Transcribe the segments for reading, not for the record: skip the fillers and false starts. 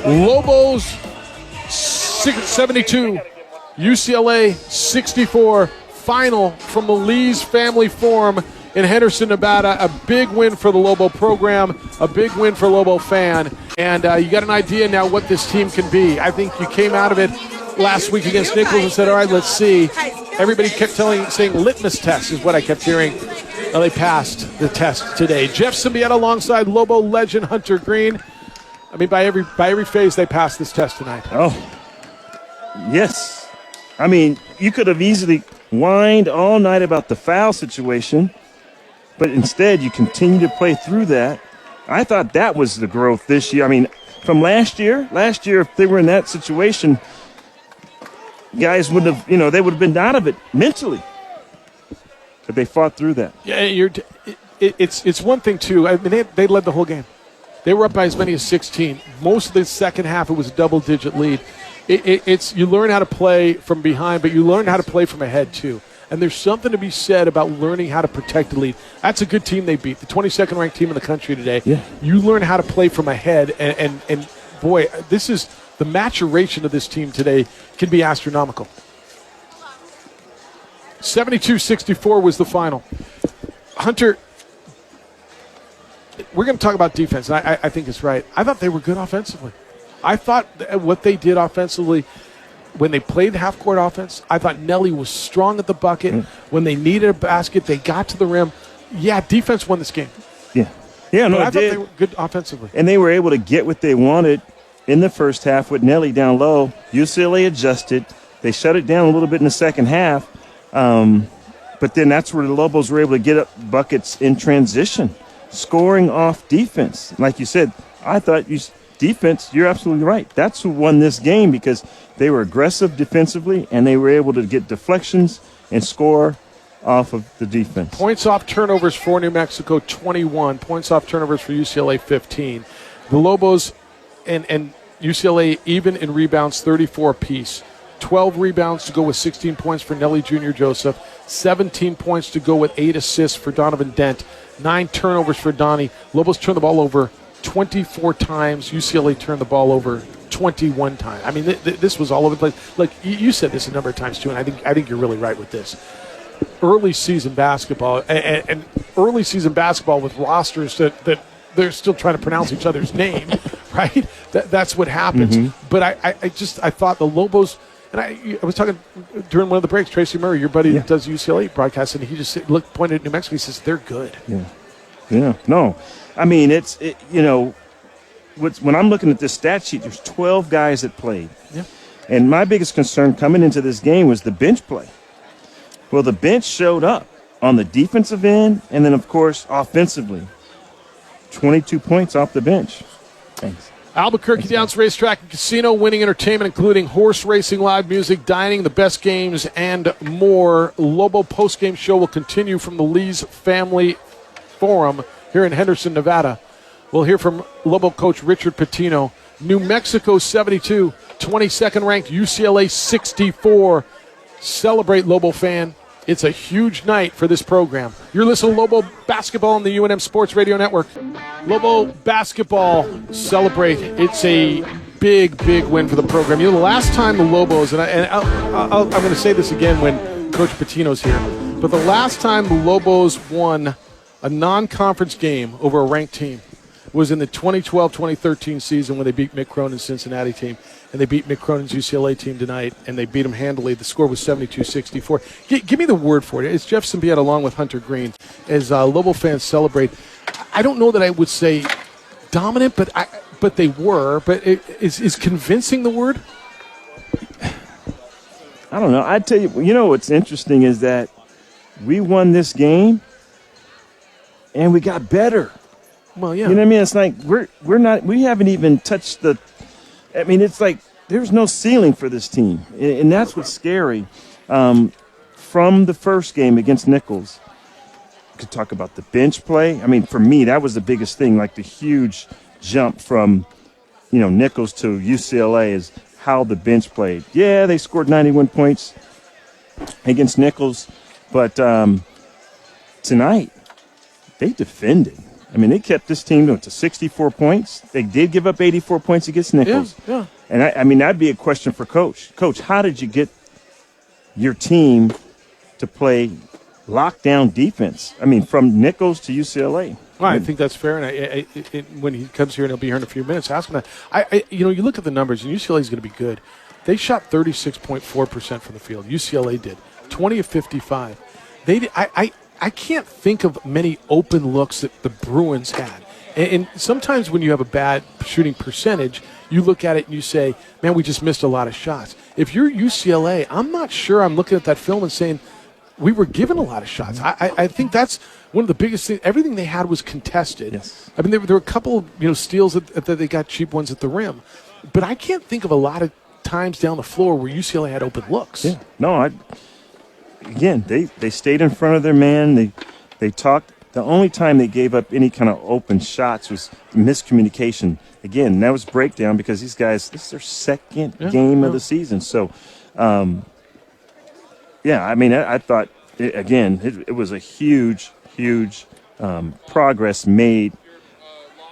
Lobos 72, UCLA 64. Final from the Lee's Family Forum in Henderson, Nevada. A big win for the Lobo program, a big win for Lobo fan. And you got an idea now what this team can be. I think you came out of it last week against Nichols and said, all right, let's see. Everybody kept saying litmus test is what I kept hearing. Well, they passed the test today. Jeff Symbieta alongside Lobo legend Hunter Green. I mean, by every phase, they passed this test tonight. Oh, yes. I mean, you could have easily whined all night about the foul situation, but instead you continue to play through that. I thought that was the growth this year. I mean, from last year, if they were in that situation, guys would have, they would have been out of it mentally. But they fought through that. Yeah, it's one thing, too. I mean, they led the whole game. They were up by as many as 16. Most of the second half, it was a double-digit lead. It's you learn how to play from behind, but you learn how to play from ahead, too. And there's something to be said about learning how to protect the lead. That's a good team they beat, the 22nd ranked team in the country today. Yeah. You learn how to play from ahead, and boy, this is the maturation of this team today can be astronomical. 72-64 was the final. Hunter, we're going to talk about defense, and I think it's right. I thought they were good offensively. I thought what they did offensively, when they played half-court offense, I thought Nelly was strong at the bucket. When they needed a basket, they got to the rim. Yeah, defense won this game. Yeah, no, I thought they were good offensively. And they were able to get what they wanted in the first half with Nelly down low. UCLA adjusted. They shut it down a little bit in the second half. But then that's where the Lobos were able to get up buckets in transition, scoring off defense. Like you said, I thought defense, you're absolutely right. That's who won this game because they were aggressive defensively and they were able to get deflections and score off of the defense. Points off turnovers for New Mexico, 21. Points off turnovers for UCLA, 15. The Lobos and UCLA even in rebounds, 34 apiece. 12 rebounds to go with 16 points for Nelly Jr. Joseph. 17 points to go with 8 assists for Donovan Dent. 9 turnovers for Donnie. Lobos turned the ball over 24 times. UCLA turned the ball over 21 times. I mean, this was all over the place. Look, you said this a number of times, too, and I think you're really right with this. Early season basketball, and early season basketball with rosters that they're still trying to pronounce each other's name, right? That's what happens. Mm-hmm. But I thought the Lobos, and I was talking during one of the breaks, Tracy Murray, your buddy that does UCLA broadcast, and he just pointed at New Mexico. He says, they're good. Yeah. No. I mean, when I'm looking at this stat sheet, there's 12 guys that played. Yeah. And my biggest concern coming into this game was the bench play. Well, the bench showed up on the defensive end and then, of course, offensively. 22 points off the bench. Thanks. Albuquerque Downs Racetrack and Casino, winning entertainment, including horse racing, live music, dining, the best games, and more. Lobo postgame show will continue from the Lee's Family Forum here in Henderson, Nevada. We'll hear from Lobo coach Richard Pitino. New Mexico 72, 22nd ranked UCLA 64. Celebrate, Lobo fan. It's a huge night for this program. You're listening to Lobo Basketball on the UNM Sports Radio Network. Lobo Basketball, celebrate. It's a big, big win for the program. You know, the last time the Lobos, I'm going to say this again when Coach Pitino's here, but the last time the Lobos won a non-conference game over a ranked team was in the 2012-2013 season when they beat Mick Cronin's Cincinnati team, and they beat Mick Cronin's UCLA team tonight, and they beat them handily. The score was 72-64. Give me the word for it. It's Jeff Symbieta along with Hunter Green as Lobo fans celebrate. I don't know that I would say dominant, but they were. But is convincing the word? I don't know. I tell you, what's interesting is that we won this game, and we got better. Well, yeah. You know what I mean? It's like we haven't even touched it's like there's no ceiling for this team. And that's what's scary. From the first game against Nichols, we could talk about the bench play. I mean, for me, that was the biggest thing, like the huge jump from, Nichols to UCLA is how the bench played. Yeah, they scored 91 points against Nichols, but tonight they defended. I mean, they kept this team to 64 points. They did give up 84 points against Nichols. Yeah. And, I mean, that'd be a question for Coach. Coach, how did you get your team to play lockdown defense? I mean, from Nichols to UCLA. Well, I think that's fair, and when he comes here, and he'll be here in a few minutes, ask him that. You look at the numbers, and UCLA is going to be good. They shot 36.4% from the field. UCLA did 20 of 55. I can't think of many open looks that the Bruins had. And sometimes when you have a bad shooting percentage, you look at it and you say, man, we just missed a lot of shots. If you're UCLA, I'm not sure I'm looking at that film and saying we were given a lot of shots. I think that's one of the biggest things. Everything they had was contested. Yes. I mean, there were a couple steals that they got, cheap ones at the rim. But I can't think of a lot of times down the floor where UCLA had open looks. Yeah. No, again, they stayed in front of their man. They talked. The only time they gave up any kind of open shots was miscommunication. Again, that was breakdown because these guys, this is their second game of the season. So, I mean, I thought, it was a huge progress made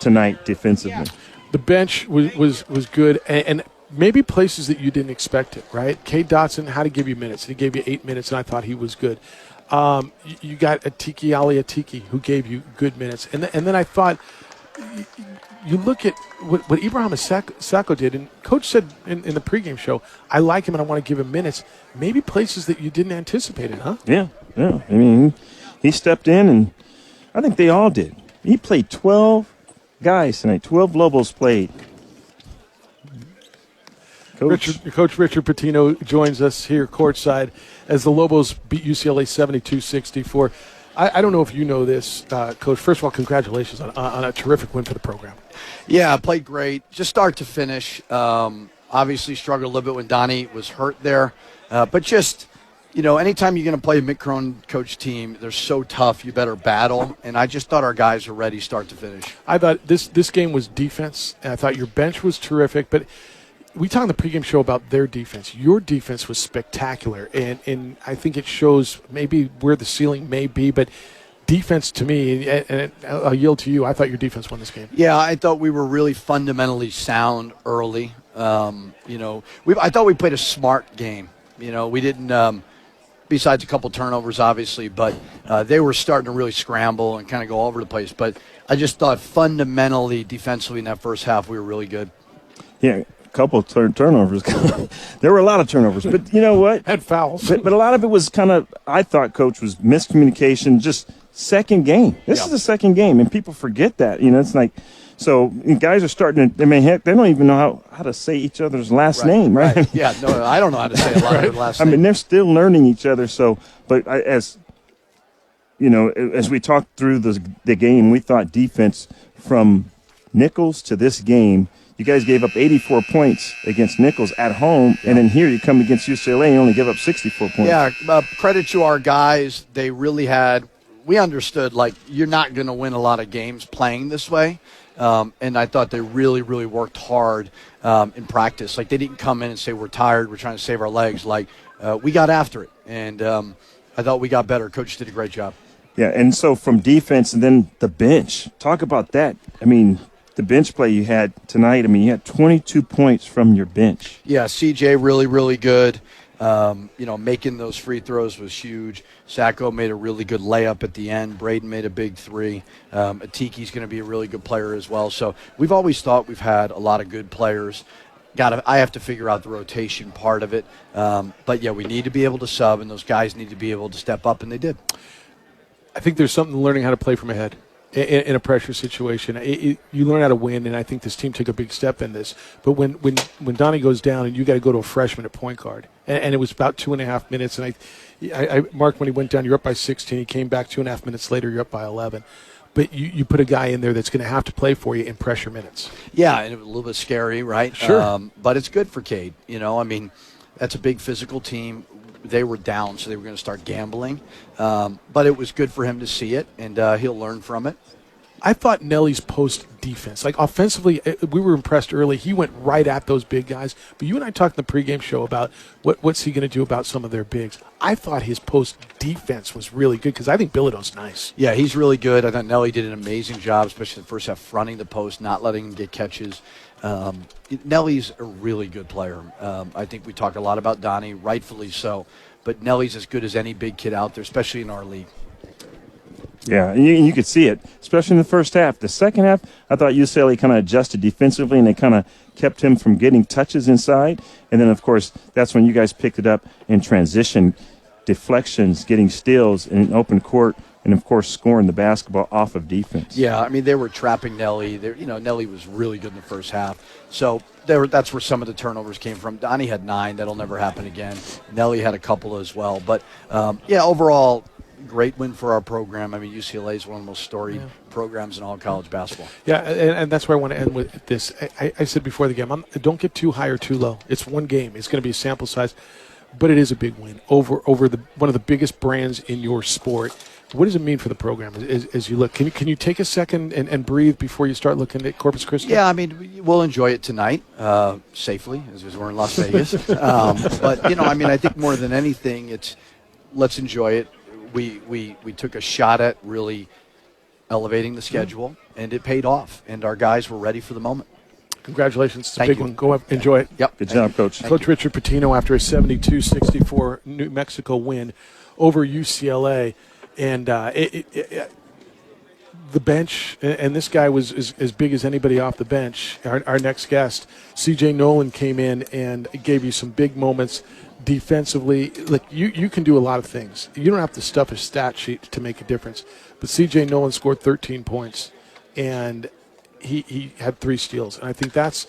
tonight defensively. Yeah. The bench was good, and maybe places that you didn't expect it, right? Cade Dotson had to give you minutes, and he gave you 8 minutes, and I thought he was good. You got Atiki, who gave you good minutes. And then I thought, you look at what Ibrahim Sacco did, and Coach said in the pregame show, I like him and I want to give him minutes. Maybe places that you didn't anticipate it, huh? Yeah. I mean, he stepped in, and I think they all did. He played 12 guys tonight. 12 Lobos played. Coach Richard Pitino joins us here courtside as the Lobos beat UCLA 72-64. I don't know if you know this, Coach. First of all, congratulations on a terrific win for the program. Yeah, played great. Just start to finish. Obviously struggled a little bit when Donnie was hurt there. But just, anytime you're going to play a Mick Cronin coach team, they're so tough, you better battle. And I just thought our guys were ready start to finish. I thought this game was defense, and I thought your bench was terrific. But we talked on the pregame show about their defense. Your defense was spectacular, and I think it shows maybe where the ceiling may be, but defense to me, and I'll yield to you, I thought your defense won this game. Yeah, I thought we were really fundamentally sound early. I thought we played a smart game. We didn't, besides a couple turnovers, obviously, but they were starting to really scramble and kind of go all over the place. But I just thought fundamentally, defensively in that first half, we were really good. Yeah. Couple of turnovers. There were a lot of turnovers, but you know what? Had fouls. But a lot of it was kind of, I thought, Coach, was miscommunication, just second game. This is the second game, and people forget that. It's like, so guys are starting to, heck, they don't even know how to say each other's last name, right? Yeah, no, I don't know how to say a lot of their last name. They're still learning each other. So, but as we talked through the game, we thought defense from Nichols to this game, you guys gave up 84 points against Nichols at home, and then here you come against UCLA and you only give up 64 points. Yeah, credit to our guys. They really we understood, you're not going to win a lot of games playing this way. And I thought they really, really worked hard in practice. They didn't come in and say, we're tired, we're trying to save our legs. We got after it, and I thought we got better. Coach did a great job. Yeah, and so from defense and then the bench, talk about that. The bench play you had tonight, you had 22 points from your bench. Yeah, CJ really, really good. Making those free throws was huge. Sacco made a really good layup at the end. Braden made a big three. Atiki's going to be a really good player as well. So we've always thought we've had a lot of good players. I have to figure out the rotation part of it. But, yeah, we need to be able to sub, and those guys need to be able to step up, and they did. I think there's something learning how to play from ahead. In a pressure situation, you learn how to win, and I think this team took a big step in this. But when Donnie goes down, and you got to go to a freshman at point guard, and it was about 2.5 minutes, and I marked when he went down, you're up by 16. He came back 2.5 minutes later, you're up by 11. But you put a guy in there that's going to have to play for you in pressure minutes. Yeah, and it was a little bit scary, right? Sure. But it's good for Cade. That's a big physical team. They were down, so they were going to start gambling. But it was good for him to see it, and he'll learn from it. I thought Nelly's post defense, like offensively, we were impressed early. He went right at those big guys. But you and I talked in the pregame show about what's he going to do about some of their bigs. I thought his post defense was really good because I think Bilodeau's nice. Yeah, he's really good. I thought Nelly did an amazing job, especially the first half, fronting the post, not letting him get catches. Nelly's a really good player. I think we talk a lot about Donnie, rightfully so. But Nelly's as good as any big kid out there, especially in our league. Yeah, and you could see it, especially in the first half. The second half, I thought UCLA kind of adjusted defensively, and they kind of kept him from getting touches inside. And then, of course, that's when you guys picked it up in transition, deflections, getting steals in an open court, and, of course, scoring the basketball off of defense. Yeah, I mean, they were trapping Nelly. Nelly was really good in the first half. So that's where some of the turnovers came from. Donnie had 9. That'll never happen again. Nelly had a couple as well. But, overall, great win for our program. I mean, UCLA is one of the most storied programs in all college basketball. Yeah, and that's where I want to end with this. I said before the game, don't get too high or too low. It's one game. It's going to be a sample size. But it is a big win over one of the biggest brands in your sport. What does it mean for the program as you look? Can you take a second and breathe before you start looking at Corpus Christi? Yeah, I mean, we'll enjoy it tonight safely as we're in Las Vegas. But, I think more than anything, it's let's enjoy it. We took a shot at really elevating the schedule, and it paid off, and our guys were ready for the moment. Congratulations. It's a Thank big you. one. Go up, enjoy it. Yep. Good job, Coach. Coach Richard Pitino after a 72-64 New Mexico win over UCLA. And the bench, and this guy was as big as anybody off the bench. Our next guest, C.J. Nolan, came in and gave you some big moments defensively. Like you can do a lot of things. You don't have to stuff a stat sheet to make a difference. But C.J. Nolan scored 13 points, and he had 3 steals. And I think that's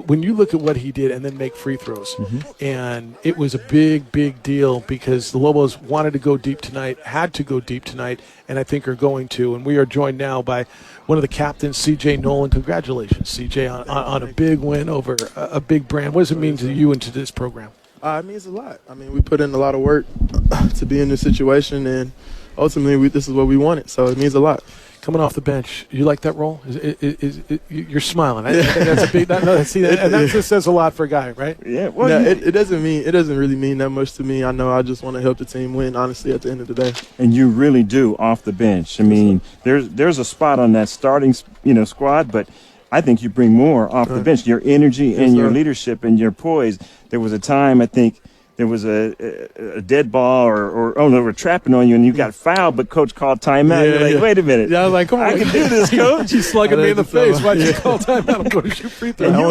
when you look at what he did and then make free throws. And it was a big deal because the Lobos wanted to go deep tonight, had to go deep tonight, and I think are going to. And we are joined now by one of the captains, C.J. Nolan. Congratulations, C.J., on a big win over a big brand. What does it mean to you and to this program? It means a lot. I mean, we put in a lot of work to be in this situation, and ultimately this is what we wanted, so it means a lot. Coming off the bench, you like that role? You're smiling. I think that's a big. And that just says a lot for a guy, right? Yeah. Well, no, it doesn't really mean that much to me. I know I just want to help the team win. Honestly, at the end of the day. And you really do off the bench. I mean, there's a spot on that starting squad, but I think you bring more off the bench. Your energy and your leadership and your poise. There was a time I think. There was a dead ball or they were trapping on you and you got fouled, but coach called timeout. You're like, wait a minute. Yeah, I was like, come on. I can do this, coach. He's slugging me in the face. Why'd you call timeout? I'm going to shoot free throws. And you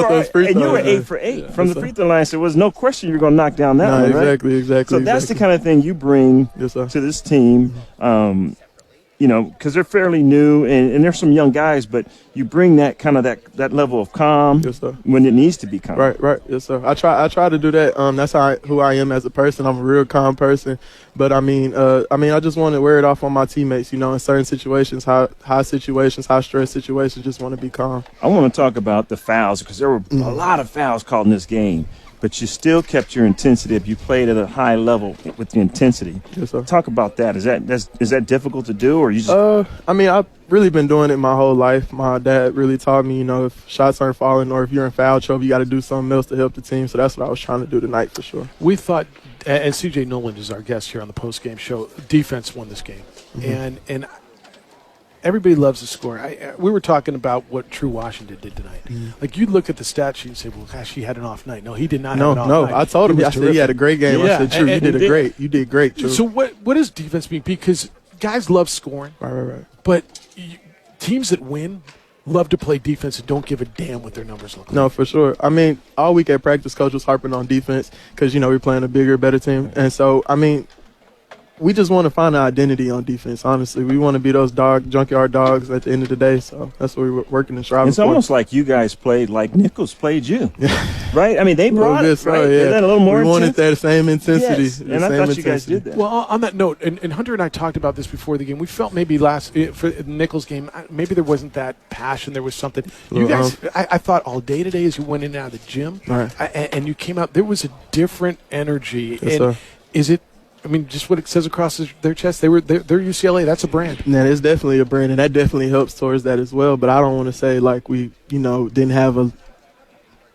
were 8 for 8 from the sir. free throw line, so there was no question you were going to knock down that one, right? Exactly. So that's the kind of thing you bring Yes, sir. to this team, because they're fairly new and there's some young guys, but you bring that kind of that level of calm Yes, sir. when it needs to be calm. Right. Yes, sir. I try to do that. That's who I am as a person. I'm a real calm person. But I just want to wear it off on my teammates. In certain situations, high situations, high stress situations, just want to be calm. I want to talk about the fouls because there were a lot of fouls called in this game, but you still kept your intensity if you played at a high level with the intensity. Yes, sir. Talk about that. Is that difficult to do, or you just? I've really been doing it my whole life. My dad really taught me, if shots aren't falling or if you're in foul trouble, you got to do something else to help the team. So that's what I was trying to do tonight for sure. We thought, and C.J. Nolan is our guest here on the post-game show, defense won this game. And everybody loves to score. We were talking about what True Washington did tonight. Like, you look at the stat sheet and say, well, gosh, he had an off night. No, he did not have an off night. I told him, I said he had a great game. Yeah. I said, True, you did great, True. So what does defense mean? Because guys love scoring. Right. But teams that win love to play defense and don't give a damn what their numbers look like. No, for sure. I mean, all week at practice, coach was harping on defense because, we're playing a bigger, better team. And so, we just want to find an identity on defense, honestly. We want to be those junkyard dogs at the end of the day. So that's what we're working and striving for. It's almost like you guys played like Nichols played you, right? I mean, they brought it, right? Yeah. A little more we wanted intense? that same intensity. Yes. And I thought you guys did that. Well, on that note, and Hunter and I talked about this before the game. We felt maybe for the Nichols game, maybe there wasn't that passion. There was something. You guys, I thought all day today as you went in and out of the gym, right. and you came out, there was a different energy. Yes, and sir. is it I mean, just what it says across their chest. They're UCLA. That's a brand. And it's definitely a brand, and that definitely helps towards that as well. But I don't want to say like we, didn't have a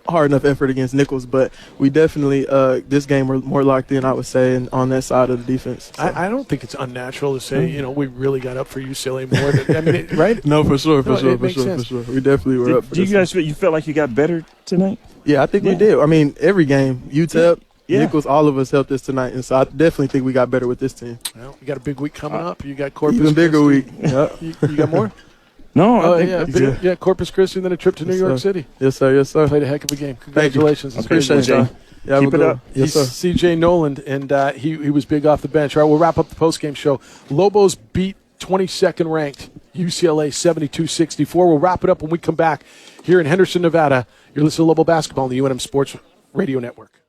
hard enough effort against Nichols, but we definitely this game were more locked in, I would say, and on that side of the defense. So. I don't think it's unnatural to say, we really got up for UCLA more than, right? No, for sure. We definitely were up for Do you this guys you felt like you got better tonight? Yeah, I think we did. I mean, every game, UTEP, Yeah. Nichols, all of us helped us tonight, and so I definitely think we got better with this team. Well, you got a big week coming up. You got Corpus Even bigger Christi. week. Yep. You got more? No, Oh, I think yeah, that's good. yeah, Corpus Christi, and then a trip to New York sir. City. Yes, sir. Yes, sir. Played a heck of a game. Thank you. Congratulations. Appreciate Jay. it, yeah, Keep it up. Yes, sir. He's C.J. Noland, and he was big off the bench. All right, we'll wrap up the postgame show. Lobos beat 22nd ranked UCLA 72-64. We'll wrap it up when we come back here in Henderson, Nevada. You're listening to Lobo Basketball on the UNM Sports Radio Network.